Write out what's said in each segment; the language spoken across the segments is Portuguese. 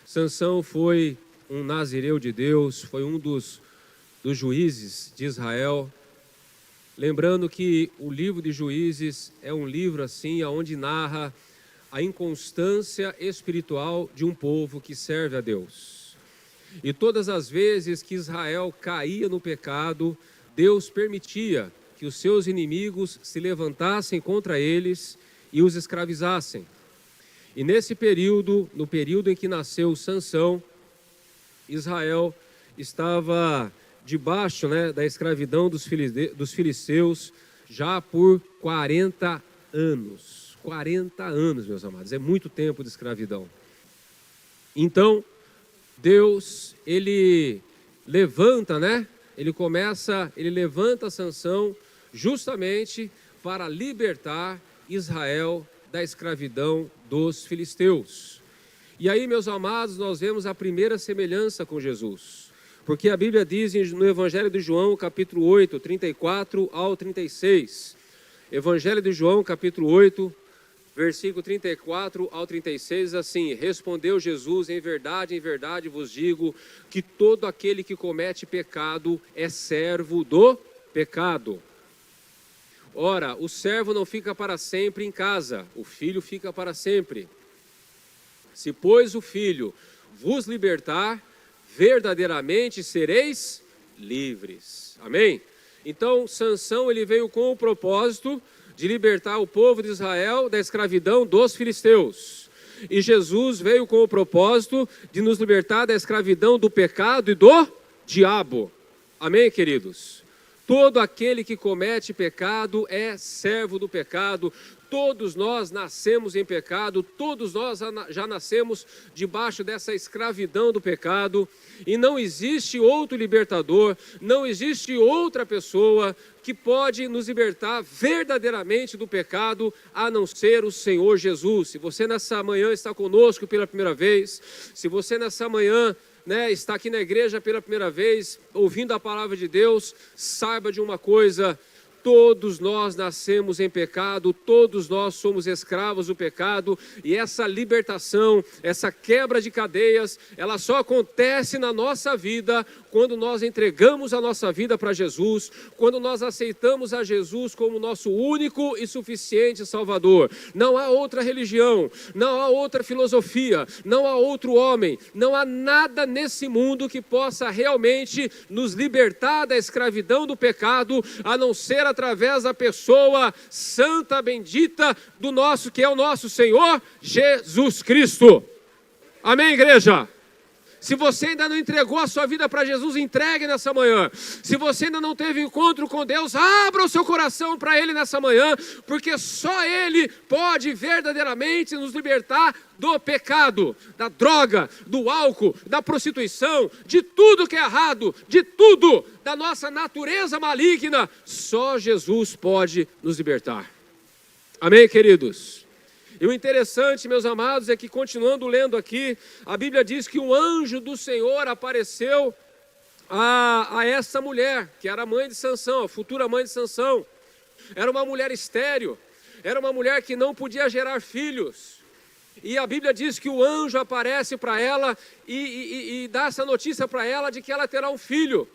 Sansão foi um nazireu de Deus, foi um dos juízes de Israel. Lembrando que o livro de Juízes é um livro assim, onde narra a inconstância espiritual de um povo que serve a Deus. E todas as vezes que Israel caía no pecado, Deus permitia que os seus inimigos se levantassem contra eles e os escravizassem. E nesse período, no período em que nasceu Sansão, Israel estava debaixo, da escravidão dos filisteus já por 40 anos. 40 anos, meus amados, é muito tempo de escravidão. Então, Deus, ele levanta, ele levanta Sansão justamente para libertar Israel da escravidão dos filisteus. E aí, meus amados, nós vemos a primeira semelhança com Jesus. Porque a Bíblia diz no Evangelho de João, capítulo 8, 34 ao 36. Evangelho de João, capítulo 8, versículo 34 ao 36, assim: respondeu Jesus, em verdade vos digo, que todo aquele que comete pecado é servo do pecado. Ora, o servo não fica para sempre em casa, o filho fica para sempre. Se, pois, o filho vos libertar, verdadeiramente sereis livres. Amém? Então, Sansão, ele veio com o propósito de libertar o povo de Israel da escravidão dos filisteus. E Jesus veio com o propósito de nos libertar da escravidão do pecado e do diabo. Amém, queridos? Todo aquele que comete pecado é servo do pecado. Todos nós nascemos em pecado, todos nós já nascemos debaixo dessa escravidão do pecado. E não existe outro libertador, não existe outra pessoa que pode nos libertar verdadeiramente do pecado, a não ser o Senhor Jesus. Se você nessa manhã está conosco pela primeira vez, se você nessa manhã está aqui na igreja pela primeira vez, ouvindo a palavra de Deus, saiba de uma coisa: todos nós nascemos em pecado, todos nós somos escravos do pecado, e essa libertação, essa quebra de cadeias, ela só acontece na nossa vida quando nós entregamos a nossa vida para Jesus, quando nós aceitamos a Jesus como nosso único e suficiente Salvador. Não há outra religião, não há outra filosofia, não há outro homem, não há nada nesse mundo que possa realmente nos libertar da escravidão do pecado, a não ser através da pessoa santa, bendita que é o nosso Senhor Jesus Cristo. Amém, igreja? Se você ainda não entregou a sua vida para Jesus, entregue nessa manhã. Se você ainda não teve encontro com Deus, abra o seu coração para Ele nessa manhã, porque só Ele pode verdadeiramente nos libertar do pecado, da droga, do álcool, da prostituição, de tudo que é errado, de tudo, da nossa natureza maligna. Só Jesus pode nos libertar. Amém, queridos? E o interessante, meus amados, é que, continuando lendo aqui, a Bíblia diz que um anjo do Senhor apareceu a essa mulher, que era a mãe de Sansão, a futura mãe de Sansão. Era uma mulher estéril, era uma mulher que não podia gerar filhos. E a Bíblia diz que o anjo aparece para ela e dá essa notícia para ela de que ela terá um filho.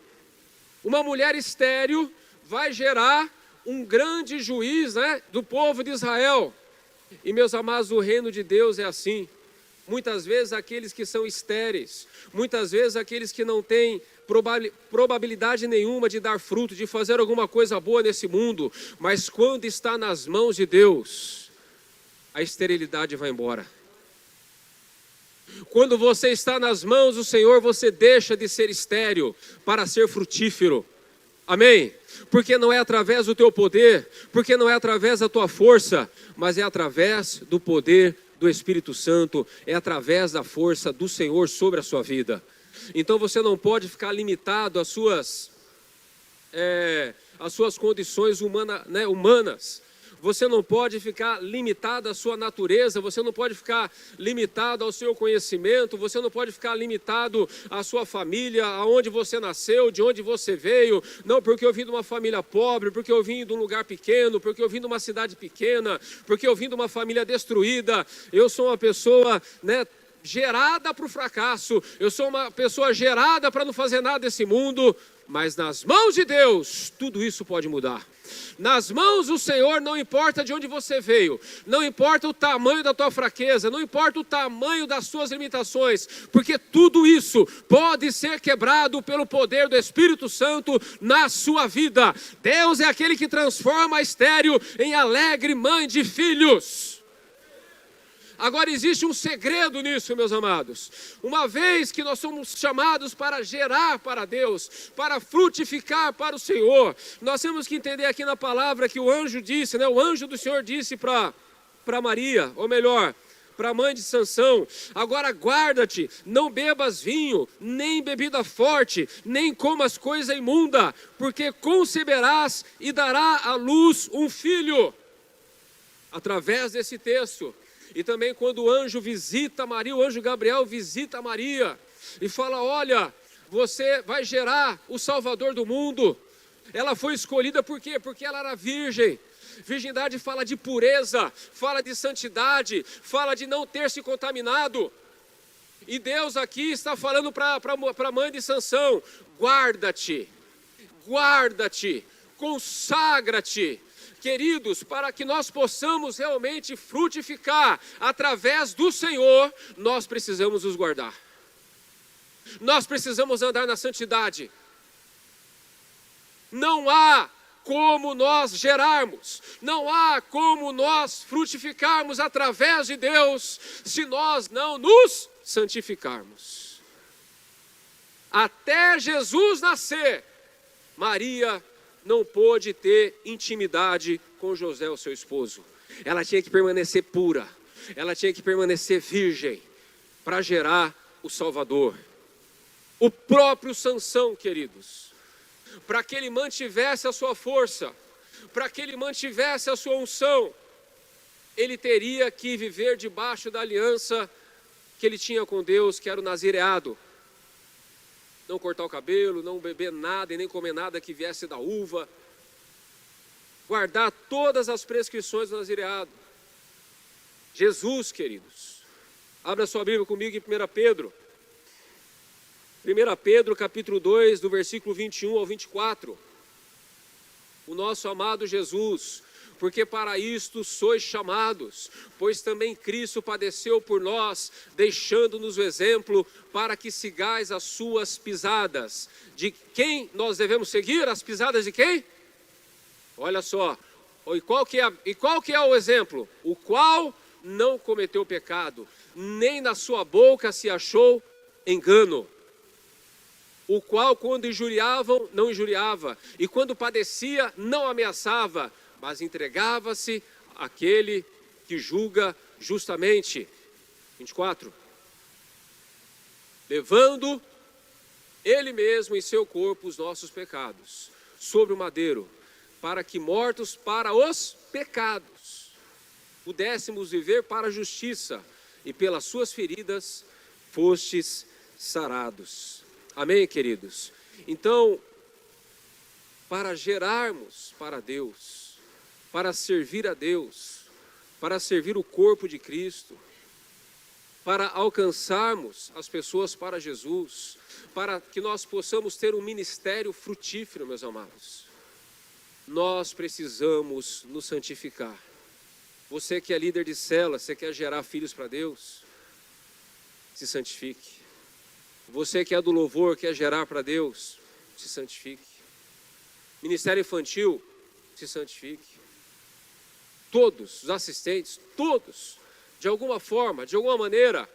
Uma mulher estéril vai gerar um grande juiz, do povo de Israel. E, meus amados, o reino de Deus é assim. Muitas vezes aqueles que são estéreis, muitas vezes aqueles que não têm probabilidade nenhuma de dar fruto, de fazer alguma coisa boa nesse mundo, mas quando está nas mãos de Deus, a esterilidade vai embora. Quando você está nas mãos do Senhor, você deixa de ser estéril para ser frutífero. Amém? Porque não é através do teu poder, porque não é através da tua força, mas é através do poder do Espírito Santo, é através da força do Senhor sobre a sua vida. Então você não pode ficar limitado às suas condições humanas. Você não pode ficar limitado à sua natureza, você não pode ficar limitado ao seu conhecimento, você não pode ficar limitado à sua família, aonde você nasceu, de onde você veio. Não, porque eu vim de uma família pobre, porque eu vim de um lugar pequeno, porque eu vim de uma cidade pequena, porque eu vim de uma família destruída. Eu sou uma pessoa, gerada para o fracasso, eu sou uma pessoa gerada para não fazer nada desse mundo, mas nas mãos de Deus, tudo isso pode mudar. Nas mãos do Senhor, não importa de onde você veio, não importa o tamanho da tua fraqueza, não importa o tamanho das suas limitações, porque tudo isso pode ser quebrado pelo poder do Espírito Santo na sua vida. Deus é aquele que transforma a estéril em alegre mãe de filhos. Agora existe um segredo nisso, meus amados. Uma vez que nós somos chamados para gerar para Deus, para frutificar para o Senhor, nós temos que entender aqui na palavra que o anjo disse, né? O anjo do Senhor disse para Maria, ou melhor, para a mãe de Sansão: agora guarda-te, não bebas vinho, nem bebida forte, nem comas coisa imunda, porque conceberás e dará à luz um filho. Através desse texto. E também quando o anjo visita Maria, o anjo Gabriel visita Maria e fala: olha, você vai gerar o Salvador do mundo. Ela foi escolhida por quê? Porque ela era virgem. Virgindade fala de pureza, fala de santidade, fala de não ter se contaminado. E Deus aqui está falando para a mãe de Sansão: guarda-te, guarda-te, consagra-te. Queridos, para que nós possamos realmente frutificar através do Senhor, nós precisamos nos guardar. Nós precisamos andar na santidade. Não há como nós gerarmos, não há como nós frutificarmos através de Deus, se nós não nos santificarmos. Até Jesus nascer, Maria não pôde ter intimidade com José, o seu esposo. Ela tinha que permanecer pura, ela tinha que permanecer virgem para gerar o Salvador. O próprio Sansão, queridos, para que ele mantivesse a sua força, para que ele mantivesse a sua unção, ele teria que viver debaixo da aliança que ele tinha com Deus, que era o nazireado. Não cortar o cabelo, não beber nada e nem comer nada que viesse da uva. Guardar todas as prescrições do nazireado. Jesus, queridos. Abra sua Bíblia comigo em 1 Pedro. 1 Pedro, capítulo 2, do versículo 21 ao 24. O nosso amado Jesus: porque para isto sois chamados, pois também Cristo padeceu por nós, deixando-nos o exemplo, para que sigais as suas pisadas. De quem nós devemos seguir? As pisadas de quem? Olha só, e qual que é o exemplo? O qual não cometeu pecado, nem na sua boca se achou engano. O qual, quando injuriavam, não injuriava, e quando padecia, não ameaçava, mas entregava-se àquele que julga justamente. 24. Levando ele mesmo em seu corpo os nossos pecados, sobre o madeiro, para que mortos para os pecados, pudéssemos viver para a justiça, e pelas suas feridas fostes sarados. Amém, queridos? Então, para gerarmos para Deus, para servir a Deus, para servir o corpo de Cristo, para alcançarmos as pessoas para Jesus, para que nós possamos ter um ministério frutífero, meus amados, nós precisamos nos santificar. Você que é líder de célula, você quer gerar filhos para Deus? Se santifique. Você que é do louvor, quer gerar para Deus? Se santifique. Ministério infantil, se santifique. Todos os assistentes, todos, de alguma forma, de alguma maneira,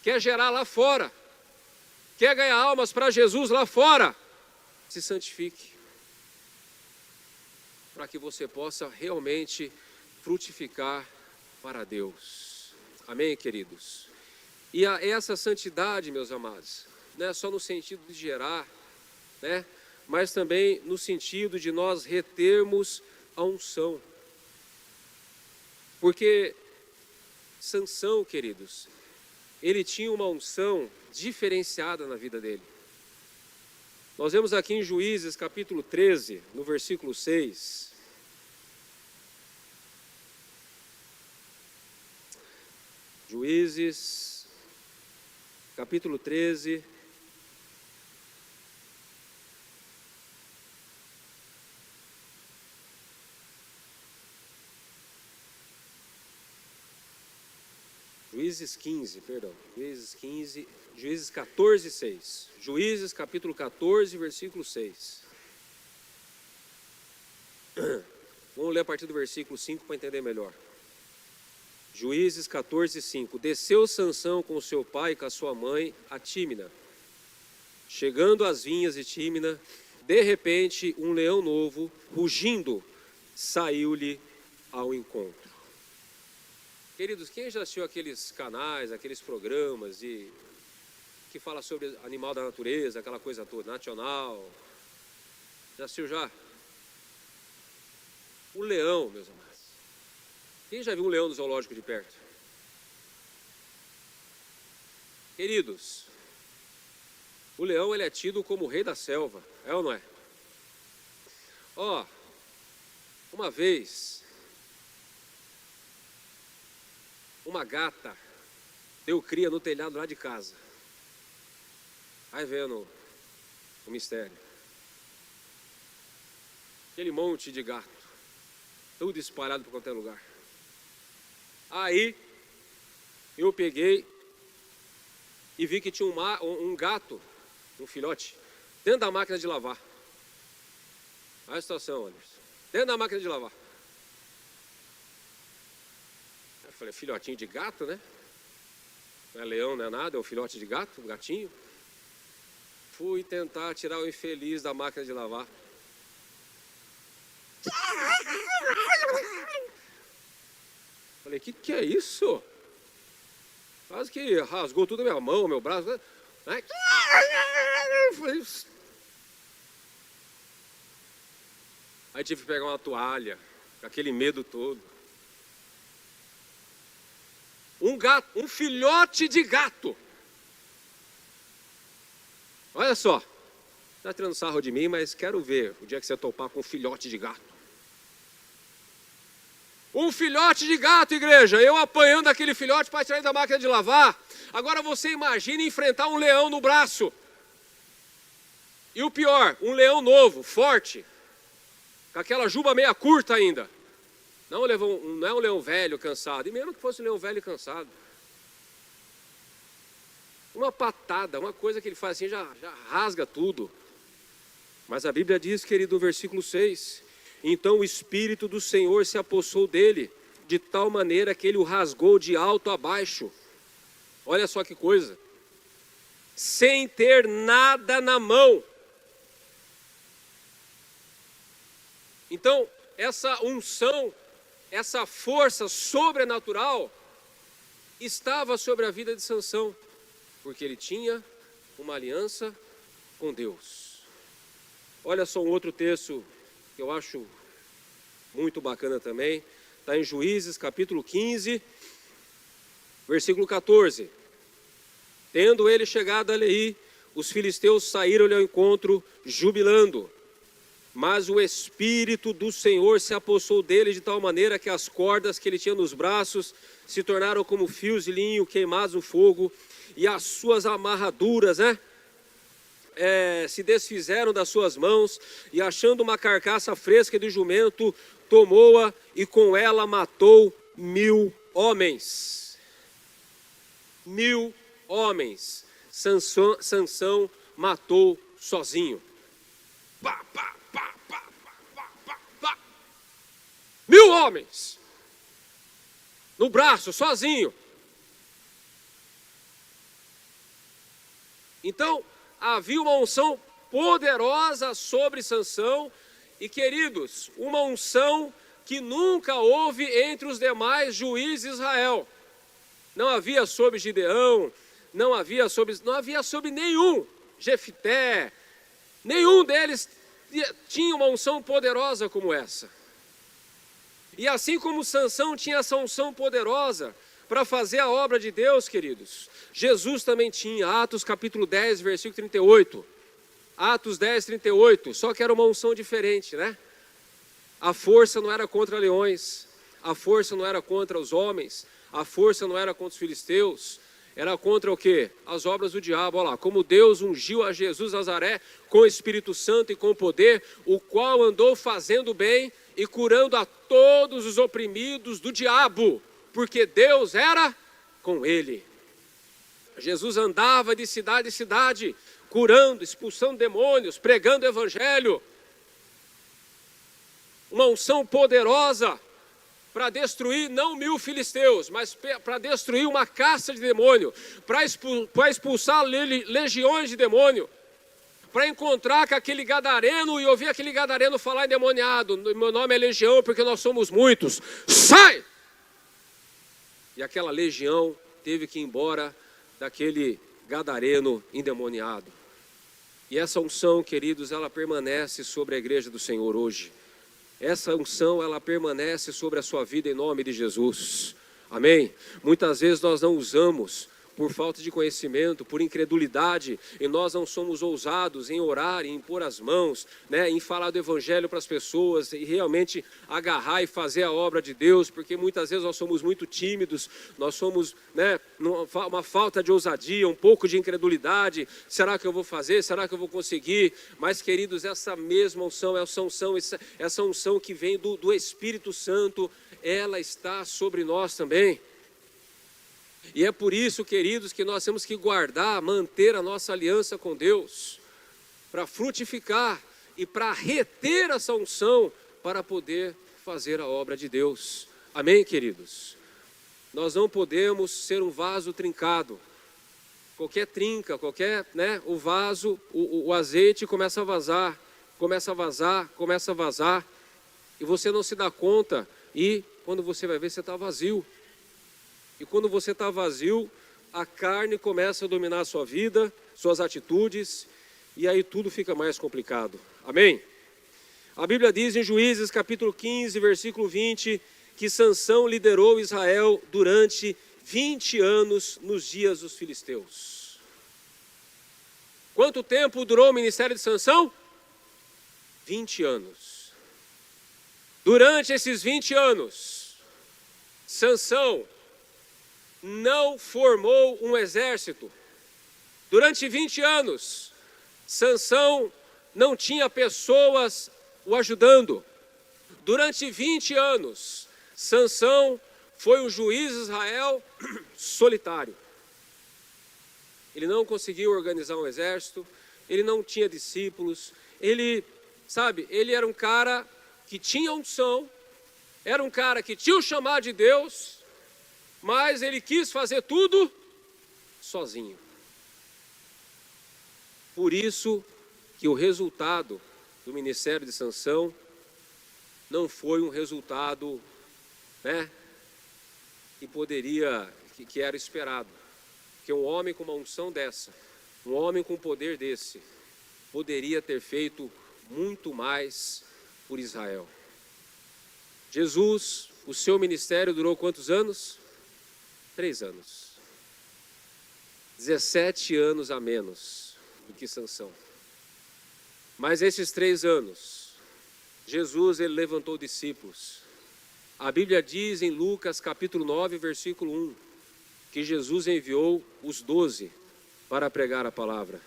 quer gerar lá fora, quer ganhar almas para Jesus lá fora, se santifique, para que você possa realmente frutificar para Deus. Amém, queridos? E essa santidade, meus amados, não é só no sentido de gerar, né? Mas também no sentido de nós retermos a unção. Porque Sansão, queridos, ele tinha uma unção diferenciada na vida dele. Nós vemos aqui em Juízes, capítulo 13, no versículo 6. Juízes capítulo 13. Juízes 15, perdão. Juízes 15, Juízes 14, 6. Juízes capítulo 14, versículo 6. Vamos ler a partir do versículo 5 para entender melhor. Juízes 14, 5. Desceu Sansão com seu pai e com a sua mãe a Tímina. Chegando às vinhas de Tímina, de repente um leão novo, rugindo, saiu-lhe ao encontro. Queridos, quem já assistiu aqueles canais, aqueles programas que fala sobre animal da natureza, aquela coisa toda, nacional? Já assistiu já? O leão, meus amados. Quem já viu um leão no zoológico de perto? Queridos, o leão ele é tido como o rei da selva, é ou não é? Ó, uma vez, uma gata deu cria no telhado lá de casa. Vai vendo o mistério. Aquele monte de gato, tudo espalhado por qualquer lugar. Aí, eu peguei e vi que tinha um gato, um filhote, dentro da máquina de lavar. Olha a situação, Anderson. Dentro da máquina de lavar. Eu falei, filhotinho de gato, né? Não é leão, não é nada, é um filhote de gato, um gatinho. Fui tentar tirar o infeliz da máquina de lavar. Falei, que é isso? Quase que rasgou tudo a minha mão, meu braço. Falei, aí tive que pegar uma toalha, com aquele medo todo. Um gato, um filhote de gato. Olha só, tá tirando sarro de mim, mas quero ver o dia que você topar com um filhote de gato. Um filhote de gato, igreja, eu apanhando aquele filhote para tirar ele da máquina de lavar. Agora você imagina enfrentar um leão no braço. E o pior, um leão novo, forte, com aquela juba meia curta ainda. Não é um leão velho, cansado, e mesmo que fosse um leão velho e cansado. Uma patada, uma coisa que ele faz assim, já rasga tudo. Mas a Bíblia diz, querido, no versículo 6... Então o Espírito do Senhor se apossou dele, de tal maneira que ele o rasgou de alto a baixo. Olha só que coisa. Sem ter nada na mão. Então, essa unção, essa força sobrenatural, estava sobre a vida de Sansão, porque ele tinha uma aliança com Deus. Olha só um outro texto que eu acho muito bacana também, está em Juízes capítulo 15, versículo 14. Tendo ele chegado a Leí, os filisteus saíram-lhe ao encontro, jubilando. Mas o Espírito do Senhor se apossou dele de tal maneira que as cordas que ele tinha nos braços se tornaram como fios de linho queimados no fogo, e as suas amarraduras, se desfizeram das suas mãos, e achando uma carcaça fresca de jumento, tomou-a e com ela matou 1000 homens. 1000 homens. Sansão matou sozinho. 1000 homens. No braço, sozinho. Então, havia uma unção poderosa sobre Sansão e, queridos, uma unção que nunca houve entre os demais juízes de Israel. Não havia sobre Gideão, não havia sobre nenhum, Jefté, nenhum deles tinha uma unção poderosa como essa. E assim como Sansão tinha essa unção poderosa para fazer a obra de Deus, queridos, Jesus também tinha. Atos capítulo 10, versículo 38. Atos 10, 38, só que era uma unção diferente, né? A força não era contra leões, a força não era contra os homens, a força não era contra os filisteus, Era contra o quê? As obras do diabo. Olha lá, como Deus ungiu a Jesus Nazaré com o Espírito Santo e com poder, o qual andou fazendo bem e curando a todos os oprimidos do diabo, porque Deus era com ele. Jesus andava de cidade em cidade, curando, expulsando demônios, pregando o evangelho. Uma unção poderosa para destruir não 1000 filisteus, mas para destruir uma caça de demônio, para expulsar legiões de demônio, para encontrar com aquele gadareno e ouvir aquele gadareno falar endemoniado: meu nome é legião porque nós somos muitos, sai! E aquela legião teve que ir embora daquele gadareno endemoniado. E essa unção, queridos, ela permanece sobre a igreja do Senhor hoje. Essa unção, ela permanece sobre a sua vida em nome de Jesus. Amém? Muitas vezes nós não usamos por falta de conhecimento, por incredulidade, e nós não somos ousados em orar, em impor as mãos, né, em falar do evangelho para as pessoas, e realmente agarrar e fazer a obra de Deus, porque muitas vezes nós somos muito tímidos, nós somos, né, uma falta de ousadia, um pouco de incredulidade. Será que eu vou fazer? Será que eu vou conseguir? Mas, queridos, essa mesma unção, essa unção que vem do Espírito Santo, ela está sobre nós também. E é por isso, queridos, que nós temos que guardar, manter a nossa aliança com Deus, para frutificar e para reter essa unção, para poder fazer a obra de Deus. Amém, queridos? Nós não podemos ser um vaso trincado. Qualquer trinca, o vaso, o azeite começa a vazar, e você não se dá conta, e quando você vai ver, você está vazio. E quando você está vazio, a carne começa a dominar a sua vida, suas atitudes, e aí tudo fica mais complicado. Amém? A Bíblia diz em Juízes capítulo 15, versículo 20, que Sansão liderou Israel durante 20 anos nos dias dos filisteus. Quanto tempo durou o ministério de Sansão? 20 anos. Durante esses 20 anos, Sansão não formou um exército. Durante 20 anos, Sansão não tinha pessoas o ajudando. Durante 20 anos, Sansão foi um juiz de Israel solitário. Ele não conseguiu organizar um exército, ele não tinha discípulos, ele era um cara que tinha unção, era um cara que tinha o chamado de Deus, mas ele quis fazer tudo sozinho. Por isso que o resultado do ministério de Sansão não foi um resultado, que era esperado. Que um homem com uma unção dessa, um homem com poder desse, poderia ter feito muito mais por Israel. Jesus, o seu ministério durou quantos anos? 3 anos. 17 anos a menos do que Sansão. Mas esses 3 anos, Jesus ele levantou discípulos. A Bíblia diz em Lucas capítulo 9, versículo 1, que Jesus enviou os 12 para pregar a palavra.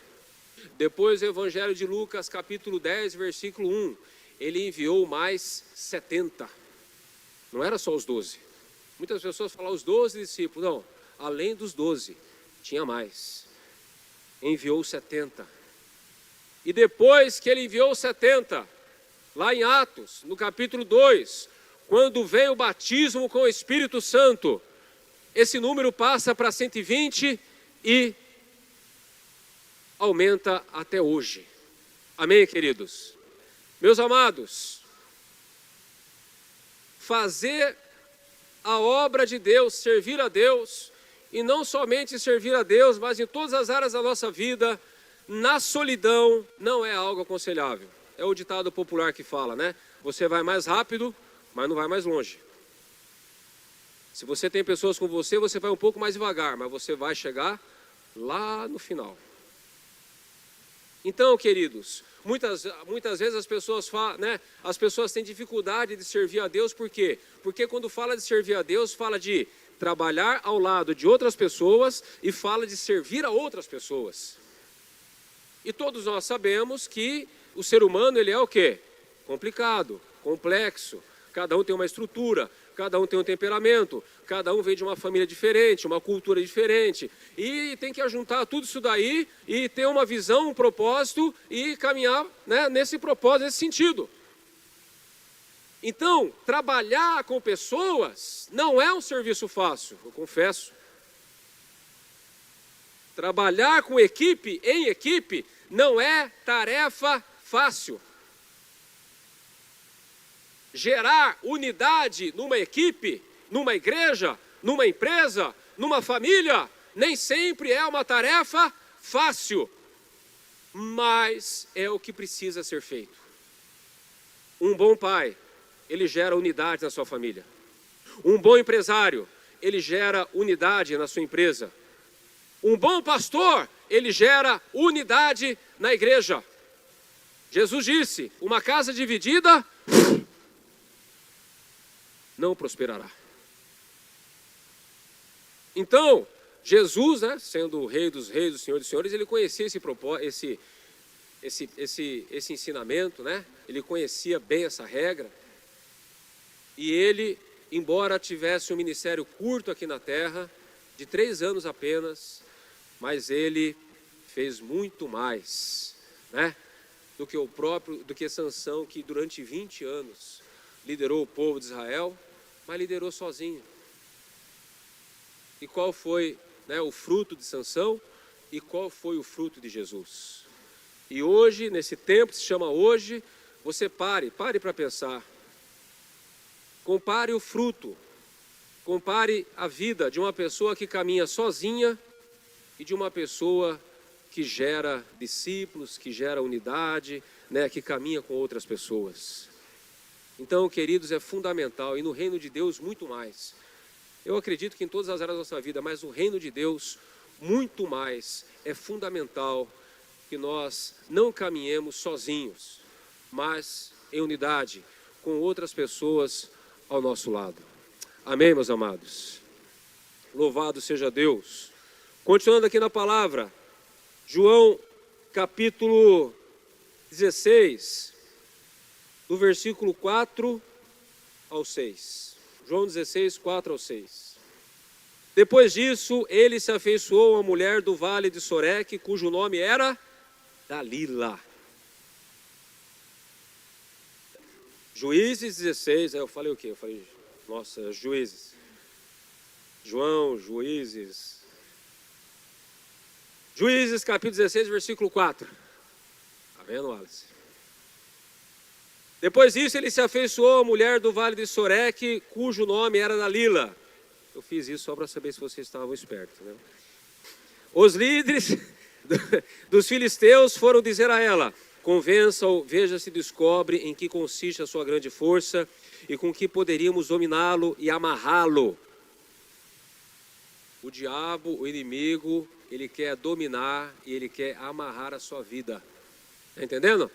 Depois o Evangelho de Lucas capítulo 10, versículo 1, ele enviou mais 70. Não era só os 12. Muitas pessoas falam os 12 discípulos. Não, além dos 12, tinha mais. Enviou 70. E depois que ele enviou 70, lá em Atos, no capítulo 2, quando veio o batismo com o Espírito Santo, esse número passa para 120 e aumenta até hoje. Amém, queridos? Meus amados, fazer a obra de Deus, servir a Deus, e não somente servir a Deus, mas em todas as áreas da nossa vida, na solidão, não é algo aconselhável. É o ditado popular que fala, Você vai mais rápido, mas não vai mais longe. Se você tem pessoas com você, você vai um pouco mais devagar, mas você vai chegar lá no final. Então, queridos, muitas vezes as pessoas falam, as pessoas têm dificuldade de servir a Deus, por quê? Porque quando fala de servir a Deus, fala de trabalhar ao lado de outras pessoas e fala de servir a outras pessoas. E todos nós sabemos que o ser humano, ele é o quê? Complicado, complexo. Cada um tem uma estrutura, cada um tem um temperamento, cada um vem de uma família diferente, uma cultura diferente. E tem que ajuntar tudo isso daí e ter uma visão, um propósito e caminhar, né, nesse propósito, nesse sentido. Então, trabalhar com pessoas não é um serviço fácil, eu confesso. Trabalhar com equipe, em equipe, não é tarefa fácil. Gerar unidade numa equipe, numa igreja, numa empresa, numa família, nem sempre é uma tarefa fácil, mas é o que precisa ser feito. Um bom pai, ele gera unidade na sua família. Um bom empresário, ele gera unidade na sua empresa. Um bom pastor, ele gera unidade na igreja. Jesus disse, uma casa dividida não prosperará. Então, Jesus, né, sendo o Rei dos Reis, o Senhor dos Senhores, ele conhecia esse ensinamento, né? Ele conhecia bem essa regra. E ele, embora tivesse um ministério curto aqui na terra, de 3 anos apenas, mas ele fez muito mais, né, do que Sansão, que durante 20 anos liderou o povo de Israel, mas liderou sozinho. E qual foi, né, o fruto de Sansão e qual foi o fruto de Jesus? E hoje, nesse tempo que se chama hoje, você pare para pensar. Compare o fruto, compare a vida de uma pessoa que caminha sozinha e de uma pessoa que gera discípulos, que gera unidade, né, que caminha com outras pessoas. Então, queridos, é fundamental, e no reino de Deus muito mais. Eu acredito que em todas as áreas da nossa vida, mas no reino de Deus muito mais, é fundamental que nós não caminhemos sozinhos, mas em unidade com outras pessoas ao nosso lado. Amém, meus amados? Louvado seja Deus. Continuando aqui na palavra, João capítulo 16, do versículo 4 ao 6. João 16, 4 ao 6. Depois disso, ele se afeiçoou a uma mulher do vale de Soreque, cujo nome era Dalila. Juízes 16, eu falei o quê? Eu falei, nossa, Juízes. João, Juízes. Juízes capítulo 16, versículo 4. Tá vendo, Alice? Depois disso, ele se afeiçoou a mulher do vale de Soreque, cujo nome era Dalila. Eu fiz isso só para saber se vocês estavam espertos, né? Os líderes dos filisteus foram dizer a ela, convença-o, veja se descobre em que consiste a sua grande força e com que poderíamos dominá-lo e amarrá-lo. O diabo, o inimigo, ele quer dominar e ele quer amarrar a sua vida. Está entendendo?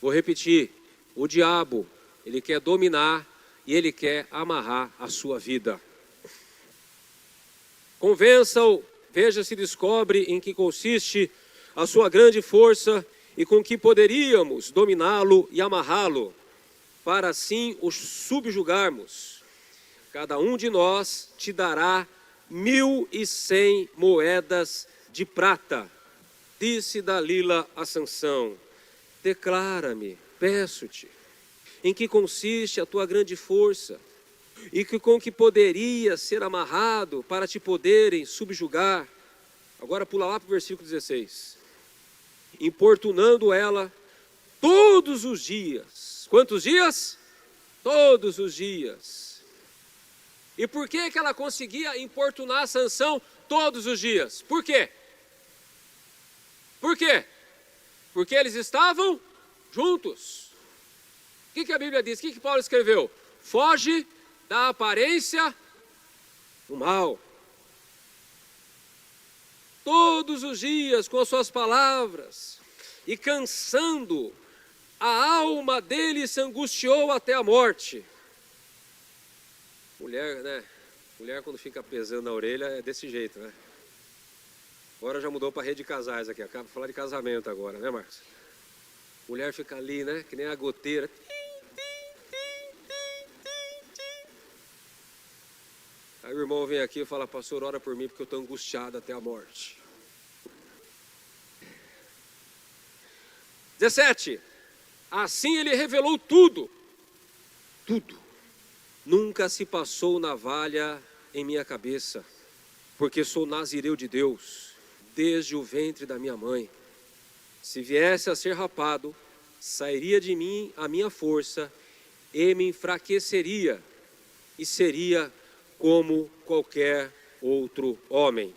Vou repetir. O diabo, ele quer dominar e ele quer amarrar a sua vida. Convença-o, veja se descobre em que consiste a sua grande força e com que poderíamos dominá-lo e amarrá-lo, para assim o subjugarmos. Cada um de nós te dará 1.100 moedas de prata. Disse Dalila a Sansão, declara-me, peço-te, em que consiste a tua grande força, e que com que poderia ser amarrado para te poderem subjugar. Agora pula lá para o versículo 16. Importunando ela todos os dias. Quantos dias? Todos os dias. E por que ela conseguia importunar Sansão todos os dias? Por quê? Por quê? Porque eles estavam juntos. O que a Bíblia diz? O que Paulo escreveu? Foge da aparência do mal. Todos os dias com as suas palavras e cansando, a alma dele se angustiou até a morte. Mulher, né? Mulher, quando fica pesando na orelha, é desse jeito, né? Agora já mudou para rede de casais aqui. Acaba de falar de casamento agora, né, Marcos? Mulher fica ali, né? Que nem a goteira. Aí o irmão vem aqui e fala, pastor, ora por mim porque eu estou angustiado até a morte. 17. Assim ele revelou tudo. Tudo. Nunca se passou navalha em minha cabeça, porque sou nazireu de Deus, desde o ventre da minha mãe. Se viesse a ser rapado, sairia de mim a minha força e me enfraqueceria, e seria como qualquer outro homem.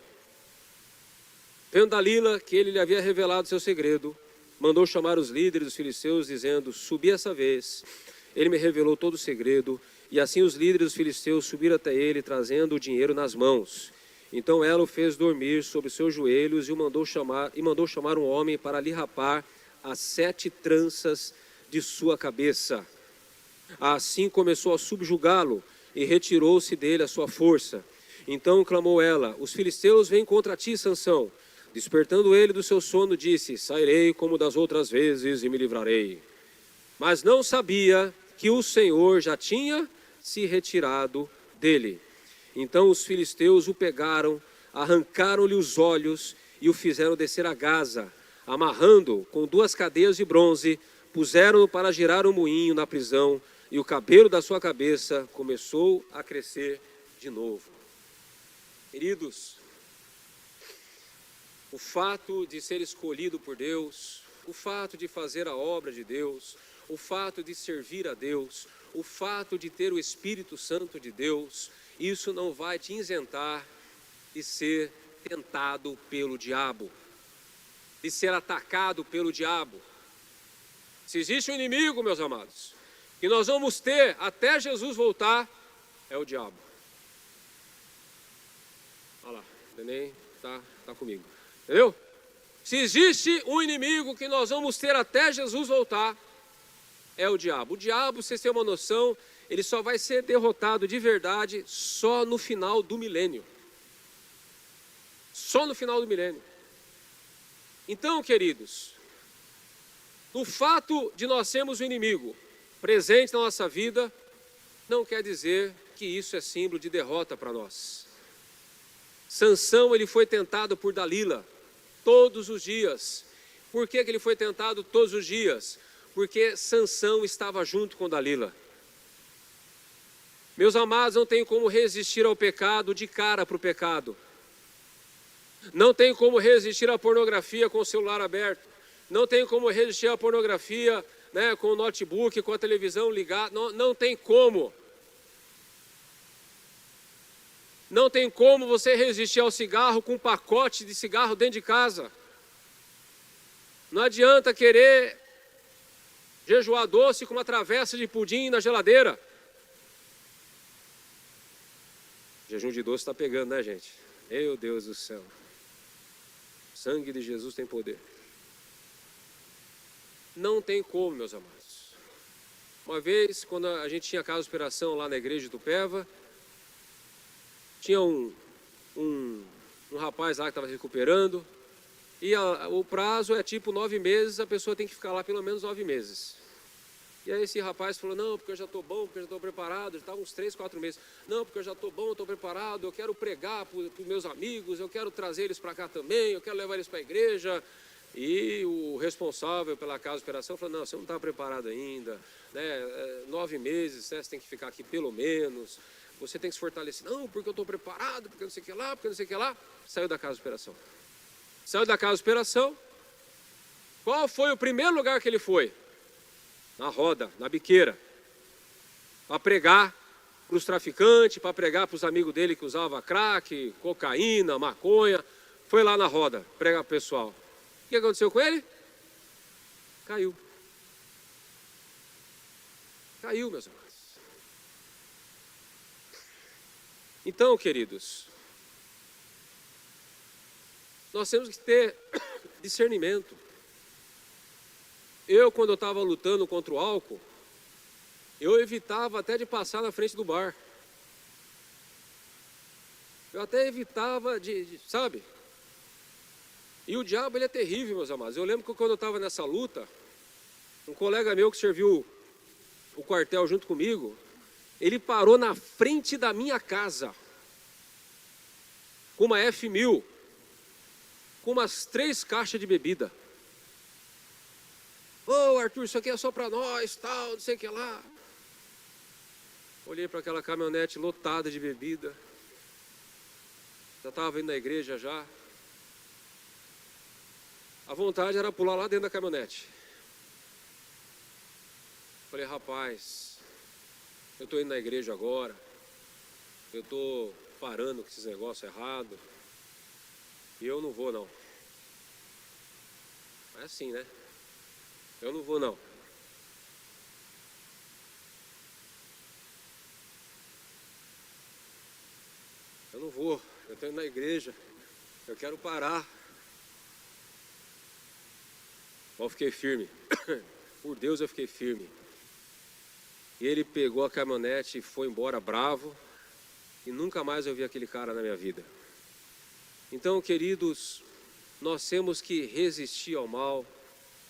Vendo Dalila que ele lhe havia revelado seu segredo, mandou chamar os líderes dos filisteus, dizendo, subi essa vez, ele me revelou todo o segredo, e assim os líderes dos filisteus subiram até ele, trazendo o dinheiro nas mãos. Então ela o fez dormir sobre seus joelhos e mandou chamar um homem para lhe rapar as 7 tranças de sua cabeça. Assim começou a subjugá-lo e retirou-se dele a sua força. Então clamou ela, os filisteus vêm contra ti, Sansão. Despertando ele do seu sono, disse, sairei como das outras vezes e me livrarei. Mas não sabia que o Senhor já tinha se retirado dele. Então os filisteus o pegaram, arrancaram-lhe os olhos e o fizeram descer a Gaza, amarrando-o com 2 cadeias de bronze, puseram-no para girar um moinho na prisão, e o cabelo da sua cabeça começou a crescer de novo. Queridos, o fato de ser escolhido por Deus, o fato de fazer a obra de Deus, o fato de servir a Deus, o fato de ter o Espírito Santo de Deus, isso não vai te isentar de ser tentado pelo diabo, de ser atacado pelo diabo. Se existe um inimigo, meus amados, que nós vamos ter até Jesus voltar, é o diabo. Olha lá, o neném tá comigo. Entendeu? Se existe um inimigo que nós vamos ter até Jesus voltar, é o diabo. O diabo, vocês têm uma noção, ele só vai ser derrotado de verdade só no final do milênio. Só no final do milênio. Então, queridos, o fato de nós sermos um inimigo presente na nossa vida, não quer dizer que isso é símbolo de derrota para nós. Sansão, ele foi tentado por Dalila todos os dias. Por que ele foi tentado todos os dias? Porque Sansão estava junto com Dalila. Meus amados, não tem como resistir ao pecado de cara para o pecado. Não tem como resistir à pornografia com o celular aberto. Não tem como resistir à pornografia, né, com o notebook, com a televisão ligada. Não tem como. Não tem como você resistir ao cigarro com um pacote de cigarro dentro de casa. Não adianta querer jejuar doce com uma travessa de pudim na geladeira. Jejum de doce está pegando, né, gente? Meu Deus do céu. O sangue de Jesus tem poder. Não tem como, meus amados. Uma vez, quando a gente tinha casa de operação lá na igreja de Tupéva, tinha um rapaz lá que estava recuperando, e o prazo é tipo 9 meses, a pessoa tem que ficar lá pelo menos 9 meses. E aí esse rapaz falou, não, porque eu já estou bom, porque eu já estou preparado, já estava uns 3, 4 meses. Não, porque eu já estou bom, estou preparado, eu quero pregar para os meus amigos, eu quero trazer eles para cá também, eu quero levar eles para a igreja. E o responsável pela casa de operação falou, não, você não está preparado ainda, né? 9 meses, né? Você tem que ficar aqui pelo menos, você tem que se fortalecer. Não, porque eu estou preparado, porque não sei o que lá, porque não sei o que lá. Saiu da casa de operação. Saiu da casa de operação. Qual foi o primeiro lugar que ele foi? Na roda, na biqueira. Para pregar para os traficantes, para pregar para os amigos dele que usavam crack, cocaína, maconha. Foi lá na roda, pregar para o pessoal. O que aconteceu com ele? Caiu. Caiu, meus amados. Então, queridos, nós temos que ter discernimento. Eu, quando eu estava lutando contra o álcool, eu evitava até de passar na frente do bar. Eu até evitava sabe? E o diabo, ele é terrível, meus amados. Eu lembro que quando eu estava nessa luta, um colega meu que serviu o quartel junto comigo, ele parou na frente da minha casa, com uma F1000, com umas 3 caixas de bebida. Ô, Arthur, isso aqui é só para nós, tal, não sei o que lá. Olhei para aquela caminhonete lotada de bebida. Já estava indo na igreja já. A vontade era pular lá dentro da caminhonete. Falei, rapaz, eu estou indo na igreja agora. Eu estou parando com esses negócios errados. E eu não vou, não. É assim, né? Eu não vou, não. Eu não vou. Eu estou indo na igreja. Eu quero parar. Eu fiquei firme. Por Deus, eu fiquei firme. E ele pegou a caminhonete e foi embora bravo. E nunca mais eu vi aquele cara na minha vida. Então, queridos, nós temos que resistir ao mal.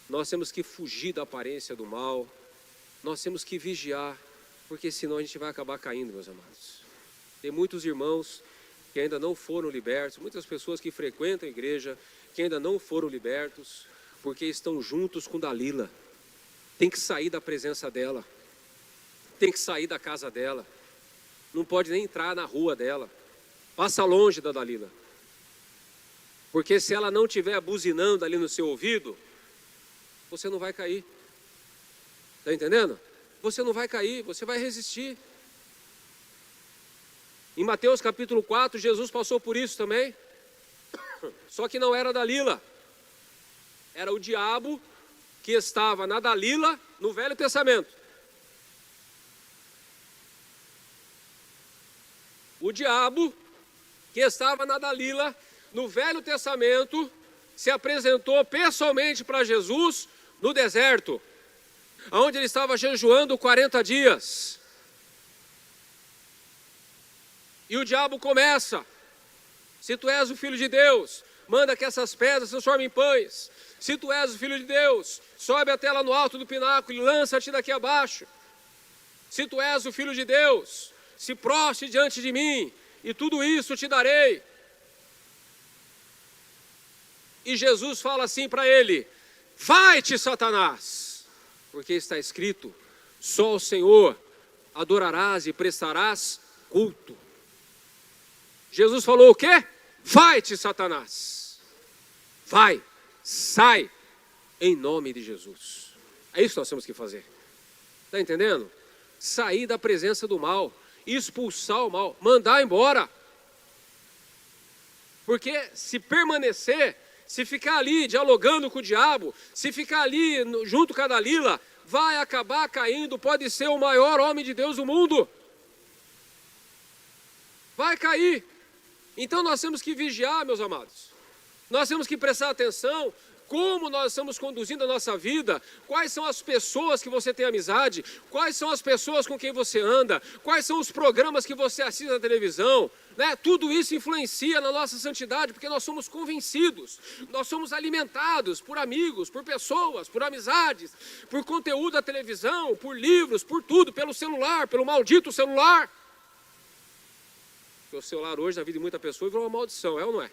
Nós temos que fugir da aparência do mal. Nós temos que vigiar. Porque senão a gente vai acabar caindo, meus amados. Tem muitos irmãos que ainda não foram libertos. Muitas pessoas que frequentam a igreja que ainda não foram libertos. Porque estão juntos com Dalila. Tem que sair da presença dela. Tem que sair da casa dela. Não pode nem entrar na rua dela. Passa longe da Dalila. Porque se ela não estiver buzinando ali no seu ouvido, você não vai cair. Está entendendo? Você não vai cair, você vai resistir. Em Mateus capítulo 4, Jesus passou por isso também. Só que não era Dalila. Era o diabo que estava na Dalila no Velho Testamento. O diabo que estava na Dalila no Velho Testamento se apresentou pessoalmente para Jesus no deserto, onde ele estava jejuando 40 dias. E o diabo começa: se tu és o Filho de Deus, manda que essas pedras se transformem em pães. Se tu és o Filho de Deus, sobe até lá no alto do pináculo e lança-te daqui abaixo. Se tu és o Filho de Deus, se prostre diante de mim, e tudo isso te darei. E Jesus fala assim para ele: vai-te, Satanás, porque está escrito, só ao Senhor adorarás e prestarás culto. Jesus falou o quê? Vai-te, Satanás. Vai, sai, em nome de Jesus. É isso que nós temos que fazer. Está entendendo? Sair da presença do mal, expulsar o mal, mandar embora. Porque se permanecer, se ficar ali dialogando com o diabo, se ficar ali junto com a Dalila, vai acabar caindo. Pode ser o maior homem de Deus do mundo. Vai cair. Então nós temos que vigiar, meus amados. Nós temos que prestar atenção como nós estamos conduzindo a nossa vida, quais são as pessoas que você tem amizade, quais são as pessoas com quem você anda, quais são os programas que você assiste na televisão, né? Tudo isso influencia na nossa santidade, porque nós somos convencidos, nós somos alimentados por amigos, por pessoas, por amizades, por conteúdo da televisão, por livros, por tudo, pelo celular, pelo maldito celular. Porque o celular hoje, na vida de muita pessoa, virou uma maldição, é ou não é?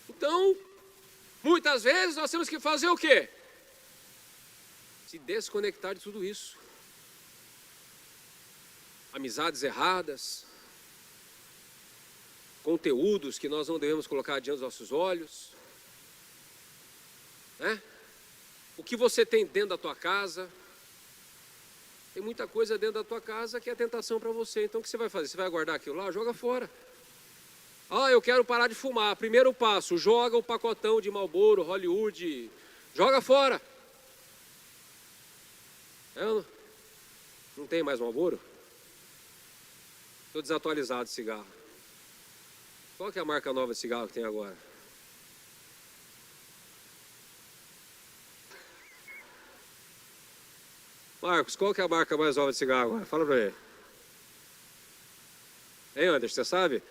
Então, muitas vezes nós temos que fazer o quê? Se desconectar de tudo isso. Amizades erradas, conteúdos que nós não devemos colocar diante dos nossos olhos, né? O que você tem dentro da tua casa. Tem muita coisa dentro da tua casa que é tentação para você. Então o que você vai fazer? Você vai guardar aquilo lá? Joga fora. Ah, eu quero parar de fumar. Primeiro passo, joga o pacotão de Marlboro, Hollywood, joga fora. Não tem mais Marlboro? Estou desatualizado de cigarro. Qual que é a marca nova de cigarro que tem agora? Marcos, qual que é a marca mais nova de cigarro agora? Fala para ele. Hein, Anderson, você sabe?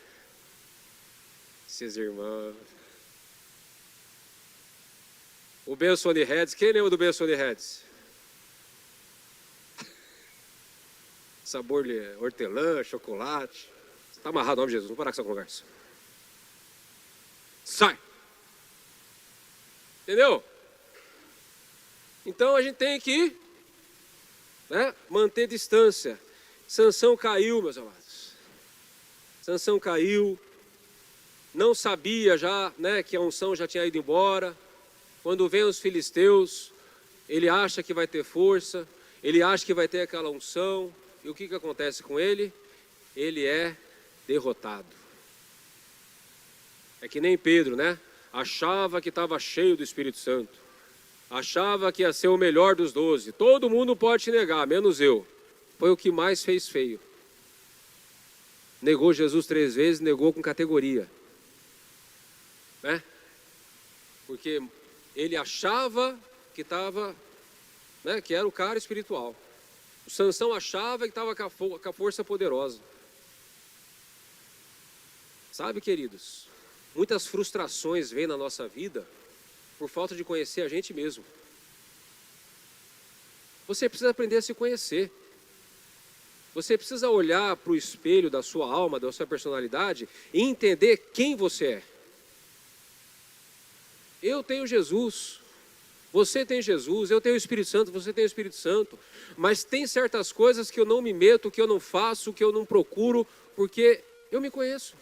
Esses irmãos. O Benson Heads, quem lembra do Benson Heads? Sabor de hortelã, chocolate. Está amarrado, em nome de Jesus, vamos parar com essa conversa. Sai! Entendeu? Então a gente tem que, né, manter distância. Sansão caiu, meus amados. Sansão caiu. Não sabia já, né, que a unção já tinha ido embora. Quando vem os filisteus, ele acha que vai ter força, ele acha que vai ter aquela unção. E o que acontece com ele? Ele é derrotado. É que nem Pedro, né? Achava que estava cheio do Espírito Santo. Achava que ia ser o melhor dos 12. Todo mundo pode te negar, menos eu. Foi o que mais fez feio. Negou Jesus 3 vezes, negou com categoria. Né? Porque ele achava que estava, né, que era o cara espiritual. O Sansão achava que estava com a força poderosa. Sabe, queridos, muitas frustrações vêm na nossa vida por falta de conhecer a gente mesmo. Você precisa aprender a se conhecer. Você precisa olhar para o espelho da sua alma, da sua personalidade e entender quem você é. Eu tenho Jesus, você tem Jesus, eu tenho o Espírito Santo, você tem o Espírito Santo, mas tem certas coisas que eu não me meto, que eu não faço, que eu não procuro, porque eu me conheço.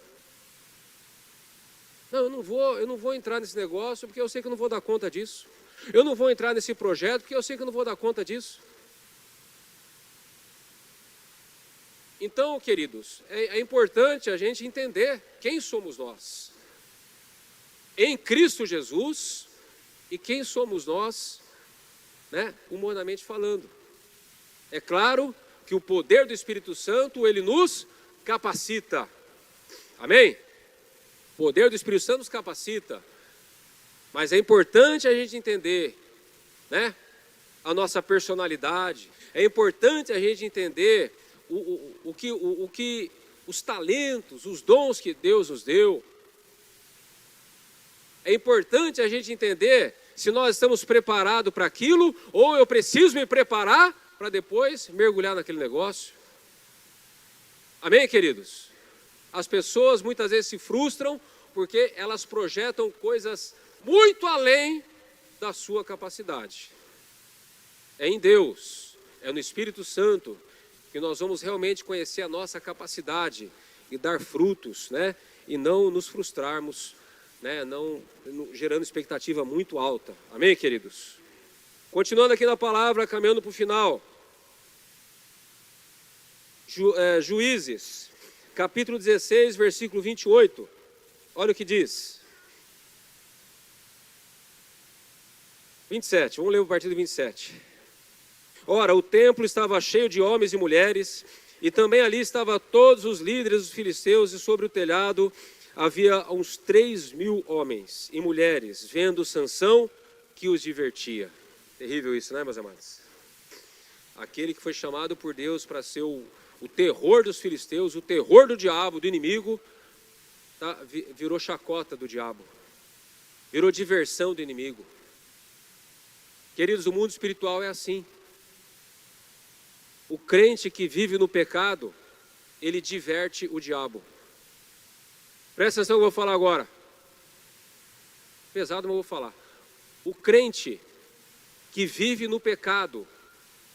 Não, eu não vou entrar nesse negócio porque eu sei que eu não vou dar conta disso. Eu não vou entrar nesse projeto porque eu sei que eu não vou dar conta disso. Então, queridos, é importante a gente entender quem somos nós. Em Cristo Jesus, e quem somos nós, né, humanamente falando. É claro que o poder do Espírito Santo, ele nos capacita. Amém? O poder do Espírito Santo nos capacita. Mas é importante a gente entender, né, a nossa personalidade. É importante a gente entender o que os talentos, os dons que Deus nos deu. É importante a gente entender se nós estamos preparados para aquilo ou eu preciso me preparar para depois mergulhar naquele negócio. Amém, queridos? As pessoas muitas vezes se frustram porque elas projetam coisas muito além da sua capacidade. É em Deus, é no Espírito Santo que nós vamos realmente conhecer a nossa capacidade e dar frutos, né? E não nos frustrarmos, né? Não gerando expectativa muito alta. Amém, queridos? Continuando aqui na palavra, caminhando para o final. Juízes, capítulo 16, versículo 28. Olha o que diz. 27, vamos ler o partido 27. Ora, o templo estava cheio de homens e mulheres, e também ali estavam todos os líderes dos filisteus, e sobre o telhado havia uns 3.000 homens e mulheres, vendo Sansão que os divertia. Terrível isso, né, meus amados? Aquele que foi chamado por Deus para ser o terror dos filisteus, o terror do diabo, do inimigo, tá, virou chacota do diabo, virou diversão do inimigo. Queridos, o mundo espiritual é assim. O crente que vive no pecado, ele diverte o diabo. Presta atenção que eu vou falar agora. Pesado, mas eu vou falar. O crente que vive no pecado,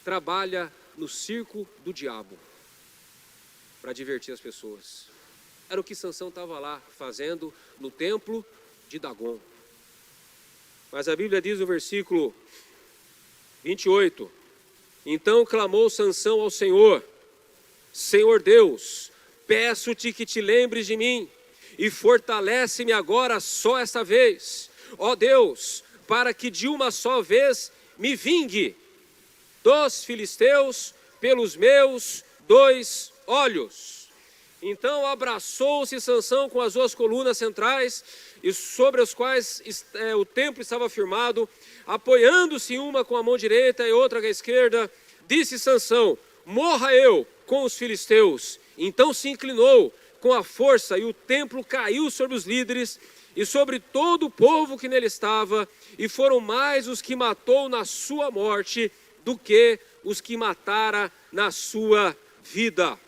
trabalha no circo do diabo para divertir as pessoas. Era o que Sansão estava lá fazendo no templo de Dagon. Mas a Bíblia diz no versículo 28, então clamou Sansão ao Senhor: Senhor Deus, peço-te que te lembres de mim e fortalece-me agora só esta vez, ó Deus, para que de uma só vez me vingue dos filisteus pelos meus 2 olhos. Então abraçou-se Sansão com as 2 colunas centrais, e sobre as quais o templo estava firmado, apoiando-se uma com a mão direita e outra com a esquerda, disse Sansão: morra eu com os filisteus. Então se inclinou, com a força, e o templo caiu sobre os líderes e sobre todo o povo que nele estava, e foram mais os que matou na sua morte do que os que matara na sua vida.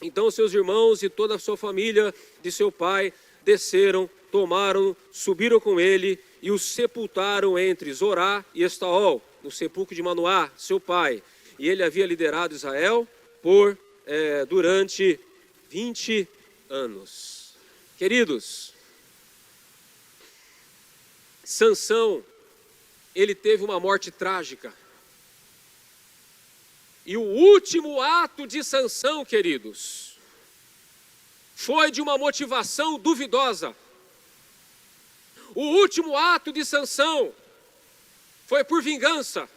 Então seus irmãos e toda a sua família de seu pai desceram, tomaram, subiram com ele e o sepultaram entre Zorá e Estaol, no sepulcro de Manoá, seu pai. E ele havia liderado Israel durante 20 anos. Queridos, Sansão, ele teve uma morte trágica. E o último ato de Sansão, queridos, foi de uma motivação duvidosa. O último ato de Sansão foi por vingança.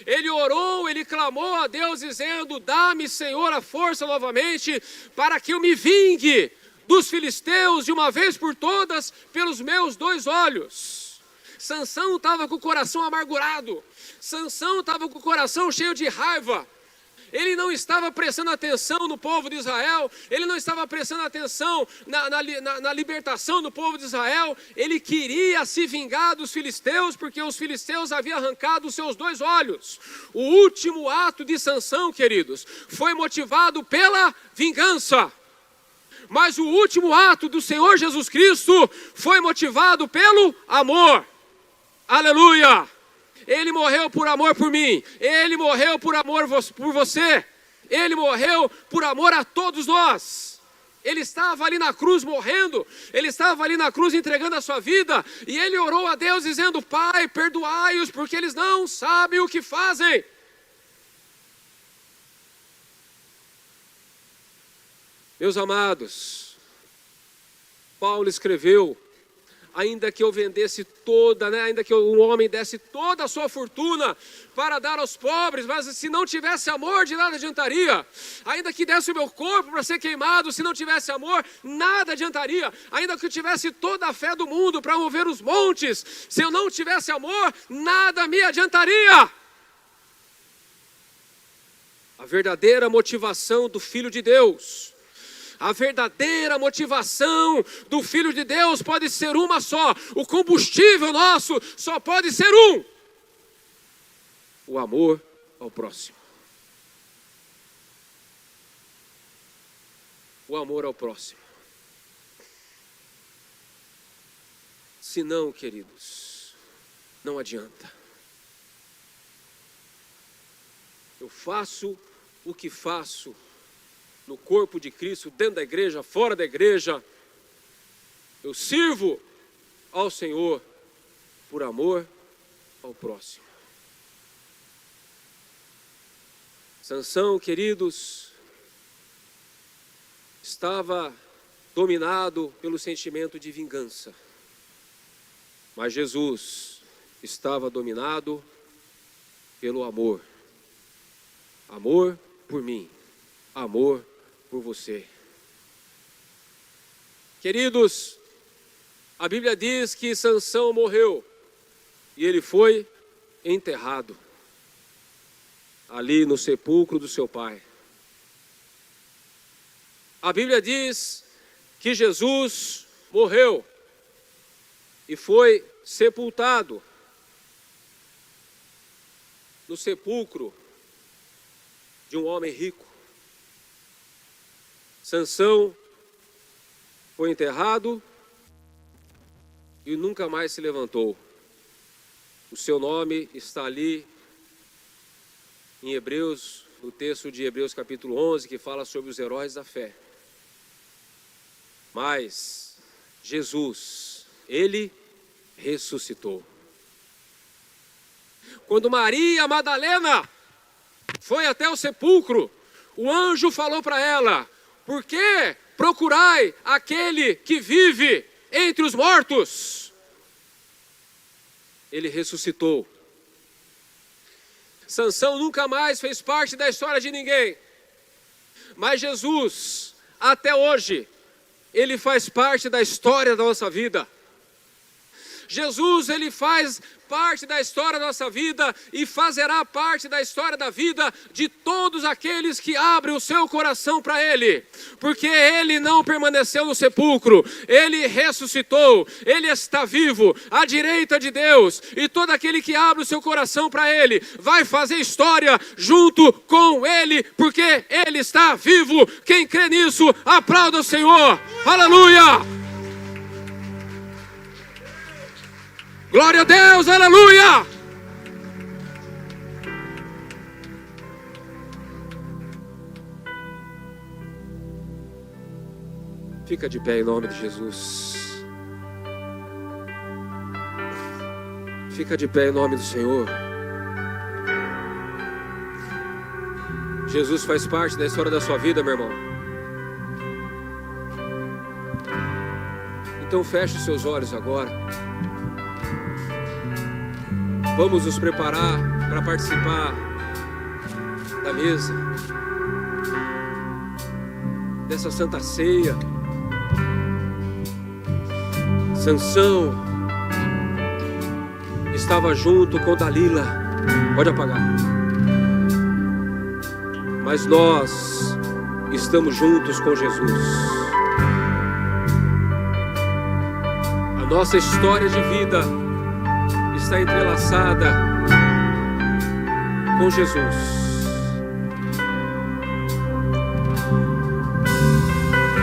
Ele orou, ele clamou a Deus dizendo: dá-me, Senhor, a força novamente para que eu me vingue dos filisteus de uma vez por todas pelos meus 2 olhos. Sansão estava com o coração amargurado. Sansão estava com o coração cheio de raiva. Ele não estava prestando atenção no povo de Israel, ele não estava prestando atenção na libertação do povo de Israel. Ele queria se vingar dos filisteus, porque os filisteus haviam arrancado os seus 2 olhos. O último ato de Sansão, queridos, foi motivado pela vingança. Mas o último ato do Senhor Jesus Cristo foi motivado pelo amor. Aleluia! Ele morreu por amor por mim. Ele morreu por amor por você. Ele morreu por amor a todos nós. Ele estava ali na cruz morrendo. Ele estava ali na cruz entregando a sua vida. E ele orou a Deus dizendo: Pai, perdoai-os, porque eles não sabem o que fazem. Meus amados, Paulo escreveu: ainda que eu vendesse ainda que um homem desse toda a sua fortuna para dar aos pobres, mas se não tivesse amor, de nada adiantaria. Ainda que desse o meu corpo para ser queimado, se não tivesse amor, nada adiantaria. Ainda que eu tivesse toda a fé do mundo para mover os montes, se eu não tivesse amor, nada me adiantaria. A verdadeira motivação do Filho de Deus, a verdadeira motivação do Filho de Deus pode ser uma só. O combustível nosso só pode ser um: o amor ao próximo. O amor ao próximo. Se não, queridos, não adianta. Eu faço o que faço no corpo de Cristo, dentro da igreja, fora da igreja. Eu sirvo ao Senhor por amor ao próximo. Sansão, queridos, estava dominado pelo sentimento de vingança. Mas Jesus estava dominado pelo amor. Amor por mim, amor por você. Queridos, a Bíblia diz que Sansão morreu e ele foi enterrado ali no sepulcro do seu pai. A Bíblia diz que Jesus morreu e foi sepultado no sepulcro de um homem rico. Sansão foi enterrado e nunca mais se levantou. O seu nome está ali em Hebreus, no texto de Hebreus capítulo 11, que fala sobre os heróis da fé. Mas Jesus, ele ressuscitou. Quando Maria Madalena foi até o sepulcro, o anjo falou para ela: por que procurai aquele que vive entre os mortos? Ele ressuscitou. Sansão nunca mais fez parte da história de ninguém. Mas Jesus, até hoje, ele faz parte da história da nossa vida. Jesus, ele faz parte da história da nossa vida e fazerá parte da história da vida de todos aqueles que abrem o seu coração para Ele, porque Ele não permaneceu no sepulcro, Ele ressuscitou, Ele está vivo à direita de Deus, e todo aquele que abre o seu coração para Ele vai fazer história junto com Ele, porque Ele está vivo. Quem crê nisso, aplauda o Senhor. Aleluia! Glória a Deus, aleluia! Fica de pé em nome de Jesus. Fica de pé em nome do Senhor. Jesus faz parte da história da sua vida, meu irmão. Então feche os seus olhos agora. Vamos nos preparar para participar da mesa, dessa santa ceia. Sansão estava junto com Dalila. Pode apagar. Mas nós estamos juntos com Jesus. A nossa história de vida está entrelaçada com Jesus.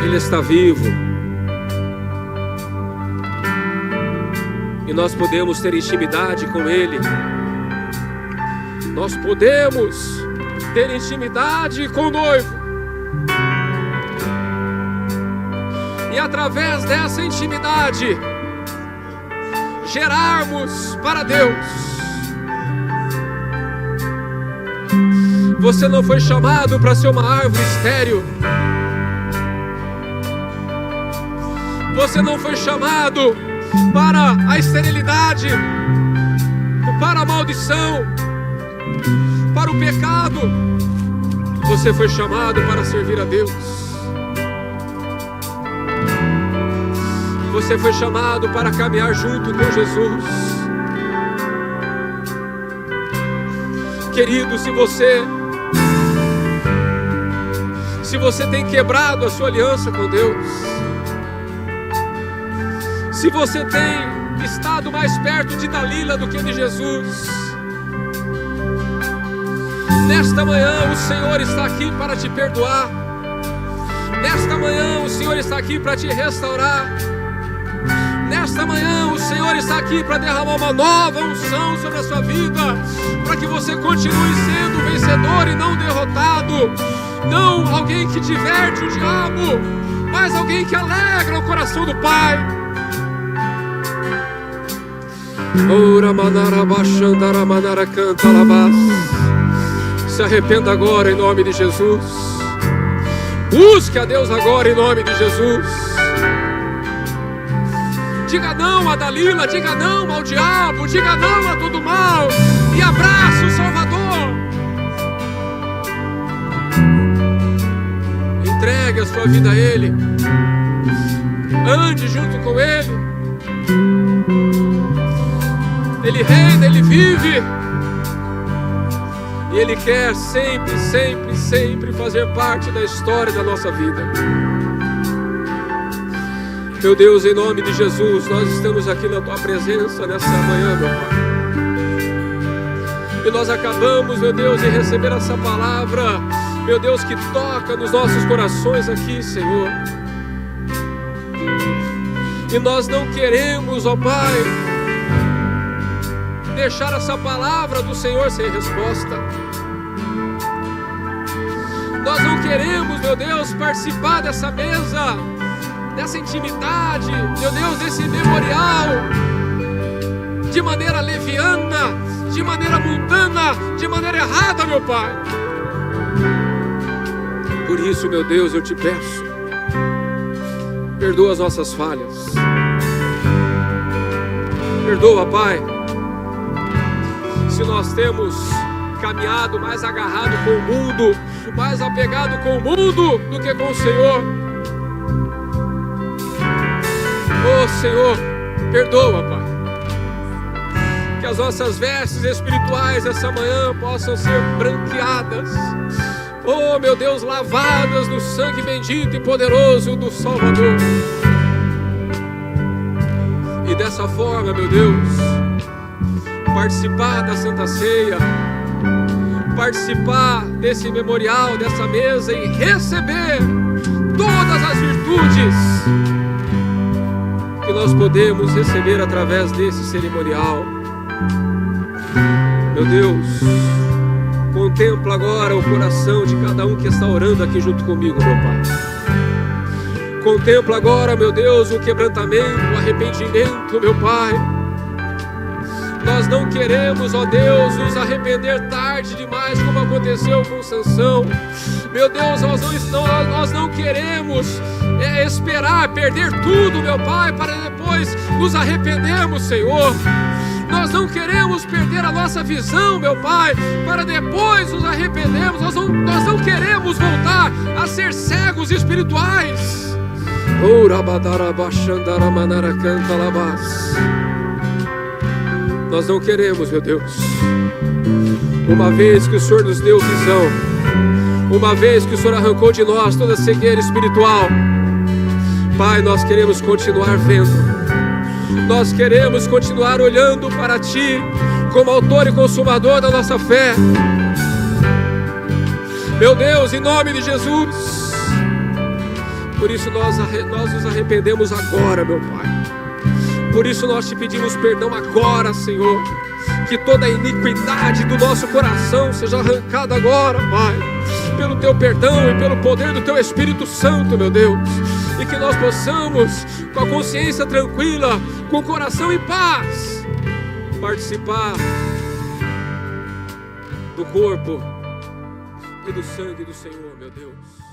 Ele está vivo e nós podemos ter intimidade com Ele. Nós podemos ter intimidade com o noivo, e através dessa intimidade gerarmos para Deus. Você não foi chamado para ser uma árvore estéril. Você não foi chamado para a esterilidade, para a maldição, para o pecado. Você foi chamado para servir a Deus. Você foi chamado para caminhar junto com Jesus. Querido, se você tem quebrado a sua aliança com Deus, se você tem estado mais perto de Dalila do que de Jesus, nesta manhã o Senhor está aqui para te perdoar. Nesta manhã o Senhor está aqui para te restaurar. Nesta manhã o Senhor está aqui para derramar uma nova unção sobre a sua vida, para que você continue sendo vencedor e não derrotado. Não alguém que diverte o diabo, mas alguém que alegra o coração do Pai. Se arrependa agora em nome de Jesus. Busque a Deus agora em nome de Jesus. Diga não a Dalila, diga não ao diabo, diga não a todo mal e abraça o Salvador. Entregue a sua vida a Ele. Ande junto com Ele. Ele reina, Ele vive. E Ele quer sempre, sempre, sempre fazer parte da história da nossa vida. Meu Deus, em nome de Jesus, nós estamos aqui na Tua presença nessa manhã, meu Pai. E nós acabamos, meu Deus, de receber essa palavra, meu Deus, que toca nos nossos corações aqui, Senhor. E nós não queremos, ó Pai, deixar essa palavra do Senhor sem resposta. Nós não queremos, meu Deus, participar dessa mesa, dessa intimidade, meu Deus, desse memorial, de maneira leviana, de maneira mundana, de maneira errada, meu Pai. Por isso, meu Deus, eu te peço, perdoa as nossas falhas. Perdoa, Pai, se nós temos caminhado mais agarrado com o mundo, mais apegado com o mundo do que com o Senhor. Oh Senhor, perdoa, Pai. que as nossas vestes espirituais essa manhã possam ser branqueadas, oh meu Deus, lavadas no sangue bendito e poderoso do Salvador. E dessa forma, meu Deus, participar da Santa Ceia, participar desse memorial, dessa mesa e receber todas as virtudes que nós podemos receber através desse cerimonial. Meu Deus, contempla agora o coração de cada um que está orando aqui junto comigo, meu Pai. Contempla agora, meu Deus, o quebrantamento, o arrependimento, meu Pai. Nós não queremos, ó Deus, nos arrepender tarde demais, como aconteceu com Sansão. Meu Deus, nós não queremos esperar perder tudo, meu Pai, para depois nos arrependermos, Senhor. Nós não queremos perder a nossa visão, meu Pai, para depois nos arrependermos. Nós não queremos voltar a ser cegos espirituais. Nós não queremos, meu Deus, uma vez que o Senhor nos deu visão, uma vez que o Senhor arrancou de nós toda a cegueira espiritual, Pai, nós queremos continuar vendo, nós queremos continuar olhando para Ti como autor e consumador da nossa fé. Meu Deus, em nome de Jesus, por isso nós nos arrependemos agora, meu Pai. Por isso nós te pedimos perdão agora, Senhor. Que toda a iniquidade do nosso coração seja arrancada agora, Pai, pelo Teu perdão e pelo poder do Teu Espírito Santo, meu Deus. E que nós possamos, com a consciência tranquila, com o coração em paz, participar do corpo e do sangue do Senhor, meu Deus.